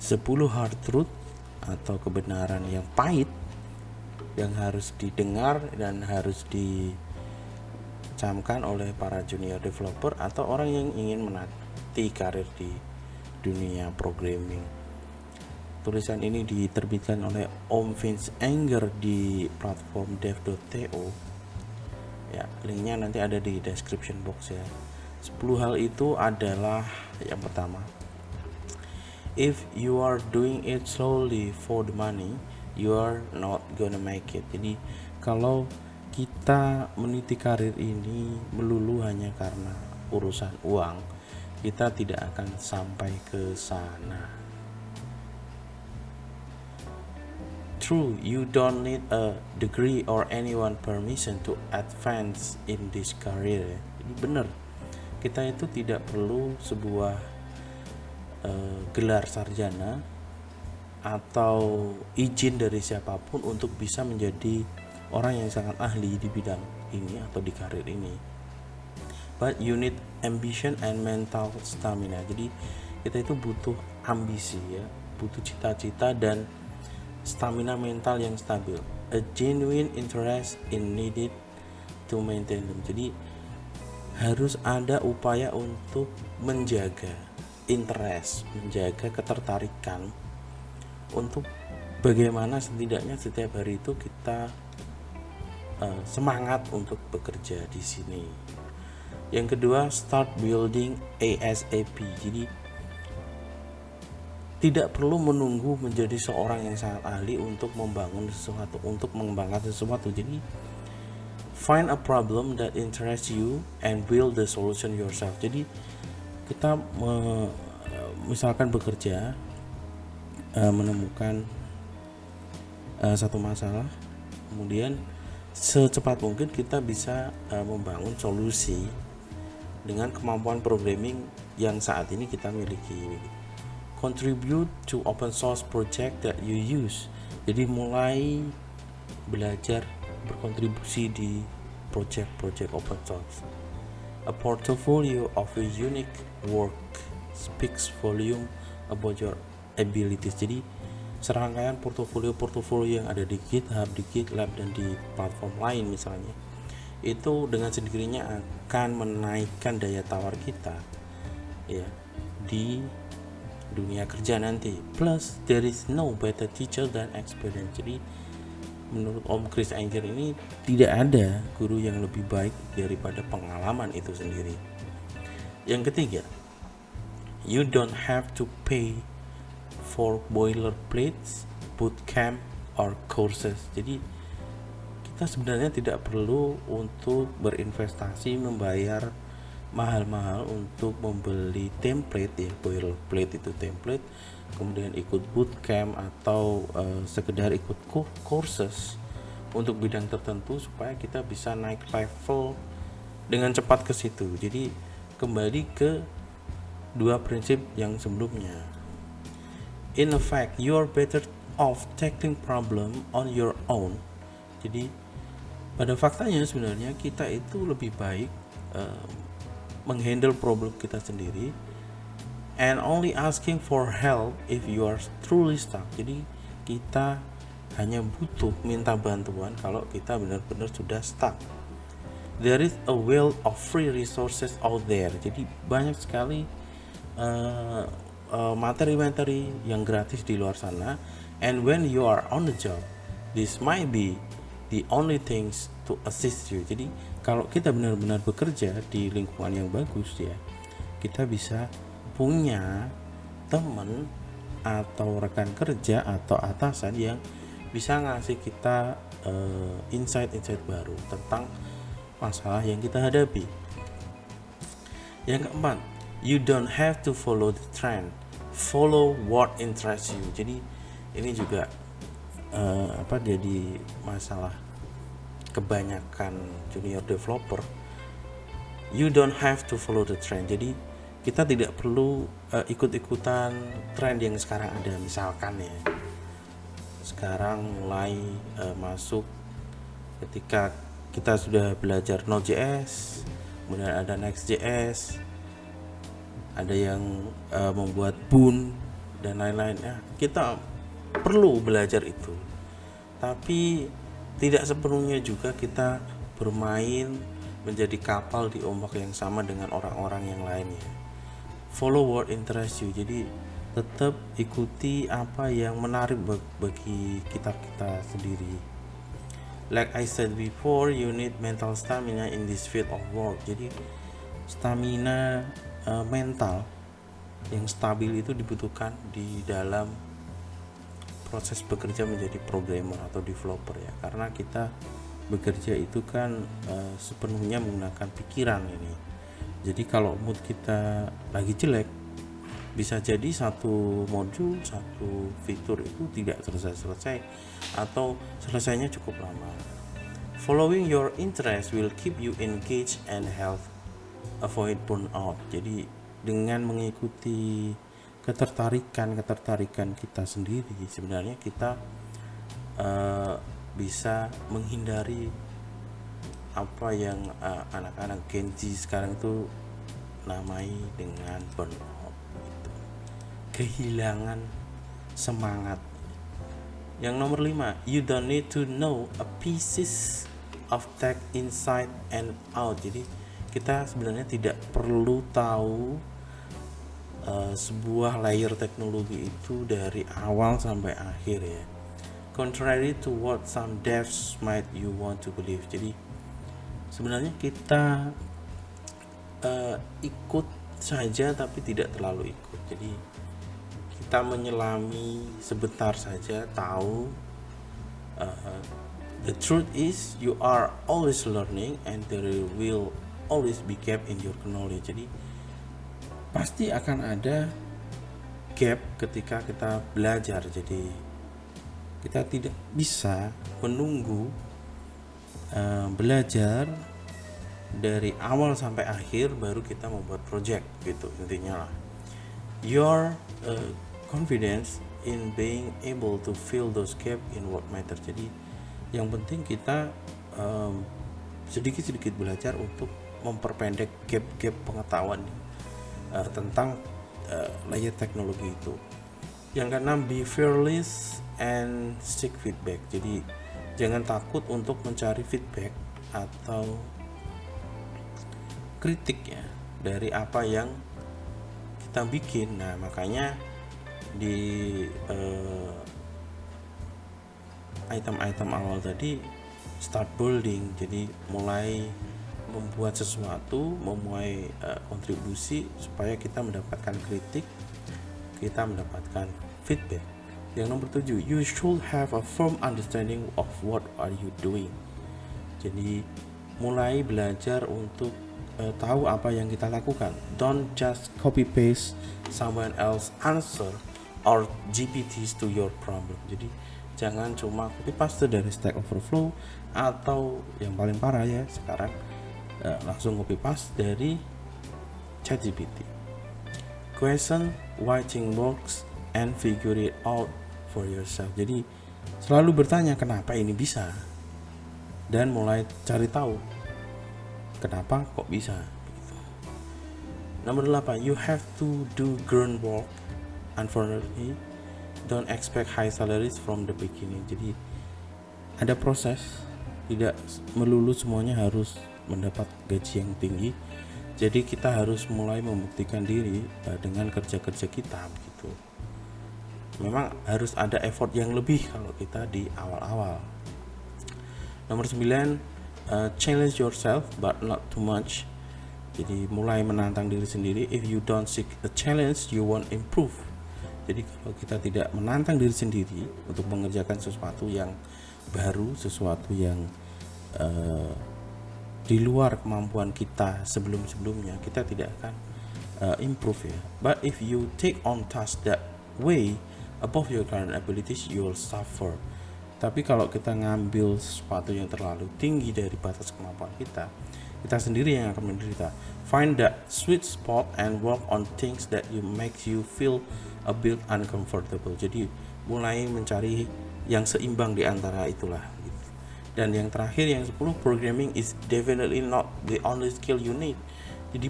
10 hard truth atau kebenaran yang pahit yang harus didengar dan harus dicamkan oleh para junior developer atau orang yang ingin meniti karir di dunia programming. Tulisan ini diterbitkan oleh Om Vince Enger di platform dev.to. Ya, linknya nanti ada di description box ya. 10 hal itu adalah yang pertama, if you are doing it solely for the money, you are not gonna make it. Jadi kalau kita meniti karir ini melulu hanya karena urusan uang, kita tidak akan sampai ke sana. True, you don't need a degree or anyone permission to advance in this career. Jadi benar, kita itu tidak perlu sebuah gelar sarjana atau izin dari siapapun untuk bisa menjadi orang yang sangat ahli di bidang ini atau di karir ini. But you need ambition and mental stamina. Jadi kita itu butuh ambisi ya, butuh cita-cita dan stamina mental yang stabil. A genuine interest in needed to maintain them. Jadi harus ada upaya untuk menjaga interest, menjaga ketertarikan untuk bagaimana setidaknya setiap hari itu kita semangat untuk bekerja di sini. Yang kedua, start building ASAP. Jadi tidak perlu menunggu menjadi seorang yang sangat ahli untuk membangun sesuatu, untuk mengembangkan sesuatu. Jadi find a problem that interests you and build the solution yourself. Jadi kita misalkan bekerja, menemukan satu masalah, kemudian secepat mungkin kita bisa membangun solusi dengan kemampuan programming yang saat ini kita miliki. Contribute to open source project that you use. Jadi mulai belajar berkontribusi di project-project open source. A portfolio of a unique work speaks volume about your abilities. Jadi serangkaian portofolio yang ada di GitHub, di GitLab dan di platform lain misalnya, itu dengan sendirinya akan menaikkan daya tawar kita ya di dunia kerja nanti. Plus there is no better teacher than experience. Jadi menurut Om Chris Enger ini tidak ada guru yang lebih baik daripada pengalaman itu sendiri. Yang ketiga, you don't have to pay for boilerplates, bootcamp, or courses. Jadi kita sebenarnya tidak perlu untuk berinvestasi membayar mahal-mahal untuk membeli template ya, boilerplate itu template, kemudian ikut bootcamp atau sekedar ikut courses untuk bidang tertentu supaya kita bisa naik level dengan cepat ke situ. Jadi kembali ke dua prinsip yang sebelumnya. In effect, you are better off tackling problem on your own. Jadi pada faktanya sebenarnya kita itu lebih baik menghandle problem kita sendiri and only asking for help if you are truly stuck. Jadi kita hanya butuh minta bantuan kalau kita benar-benar sudah stuck. There is a wealth of free resources out there. Jadi banyak sekali materi-materi yang gratis di luar sana. And when you are on the job, this might be the only things to assist you. Jadi kalau kita benar-benar bekerja di lingkungan yang bagus ya, kita bisa punya teman atau rekan kerja atau atasan yang bisa ngasih kita insight-insight baru tentang masalah yang kita hadapi. Yang keempat, you don't have to follow the trend, follow what interests you. Jadi ini juga jadi masalah kebanyakan junior developer. You don't have to follow the trend. Jadi kita tidak perlu ikut-ikutan trend yang sekarang ada. Misalkan ya, sekarang mulai masuk ketika kita sudah belajar Node.js, kemudian ada Next.js, ada yang membuat Boon dan lain-lainnya. Kita perlu belajar itu, tapi tidak sepenuhnya juga kita bermain menjadi kapal di ombak yang sama dengan orang-orang yang lainnya. Follow what interests you, jadi tetap ikuti apa yang menarik bagi kita sendiri. Like I said before, you need mental stamina in this field of work. Jadi stamina mental yang stabil itu dibutuhkan di dalam proses bekerja menjadi programmer atau developer ya, karena kita bekerja itu kan sepenuhnya menggunakan pikiran ini. Jadi kalau mood kita lagi jelek, bisa jadi satu modul, satu fitur itu tidak selesai atau selesainya cukup lama. Following your interest will keep you engaged and help avoid burnout. Jadi dengan mengikuti ketertarikan kita sendiri, sebenarnya kita bisa menghindari apa yang anak-anak Gen Z sekarang itu namai dengan burnout, gitu. Kehilangan semangat. Yang nomor 5, you don't need to know a pieces of tech inside and out. Jadi kita sebenarnya tidak perlu tahu sebuah layer teknologi itu dari awal sampai akhir ya. Contrary to what some devs might you want to believe. Jadi sebenarnya kita ikut saja tapi tidak terlalu ikut. Jadi kita menyelami sebentar saja, tahu. The truth is you are always learning and there will always be gap in your knowledge. Jadi pasti akan ada gap ketika kita belajar. Jadi kita tidak bisa menunggu belajar dari awal sampai akhir baru kita membuat project gitu intinya lah. Your confidence in being able to fill those gap in what matter. Jadi yang penting kita sedikit-sedikit belajar untuk memperpendek gap-gap pengetahuan tentang layer teknologi itu. Yang keenam, be fearless and seek feedback. Jadi jangan takut untuk mencari feedback atau kritik ya dari apa yang kita bikin. Nah makanya di item-item awal tadi start building, jadi mulai membuat sesuatu, memulai kontribusi supaya kita mendapatkan kritik, kita mendapatkan feedback. Yang nomor 7, you should have a firm understanding of what are you doing. Jadi mulai belajar untuk tahu apa yang kita lakukan. Don't just copy paste someone else answer or GPTs to your problem. Jadi jangan cuma copy paste dari Stack Overflow atau yang paling parah ya sekarang langsung copy paste dari ChatGPT. Question why things works and figure it out for yourself. Jadi selalu bertanya kenapa ini bisa dan mulai cari tahu kenapa kok bisa gitu. Nomor 8, you have to do groundwork. Unfortunately, don't expect high salaries from the beginning. Jadi ada proses, tidak melulu semuanya harus mendapat gaji yang tinggi. Jadi kita harus mulai membuktikan diri dengan kerja-kerja kita gitu. Memang harus ada effort yang lebih kalau kita di awal-awal. Nomor 9, challenge yourself but not too much. Jadi mulai menantang diri sendiri. If you don't seek a challenge, you won't improve. Jadi kalau kita tidak menantang diri sendiri untuk mengerjakan sesuatu yang baru, sesuatu yang di luar kemampuan kita sebelum-sebelumnya, kita tidak akan improve ya. But if you take on tasks that way above your current abilities, you will suffer. Tapi kalau kita ngambil sesuatu yang terlalu tinggi dari batas kemampuan kita sendiri yang akan menderita. Find that sweet spot and work on things that makes you feel a bit uncomfortable. Jadi mulai mencari yang seimbang di antara itulah. Dan yang terakhir yang 10, programming is definitely not the only skill you need. Jadi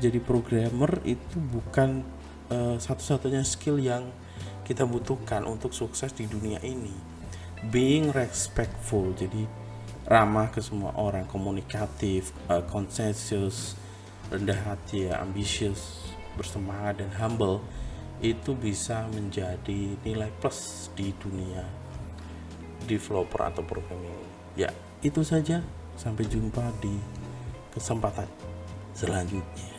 jadi programmer itu bukan satu-satunya skill yang kita butuhkan untuk sukses di dunia ini. Being respectful, jadi ramah ke semua orang, komunikatif, konsensus, rendah hati, ya, ambisius, bersemangat, dan humble, itu bisa menjadi nilai plus di dunia developer atau programming. Ya, itu saja. Sampai jumpa di kesempatan selanjutnya.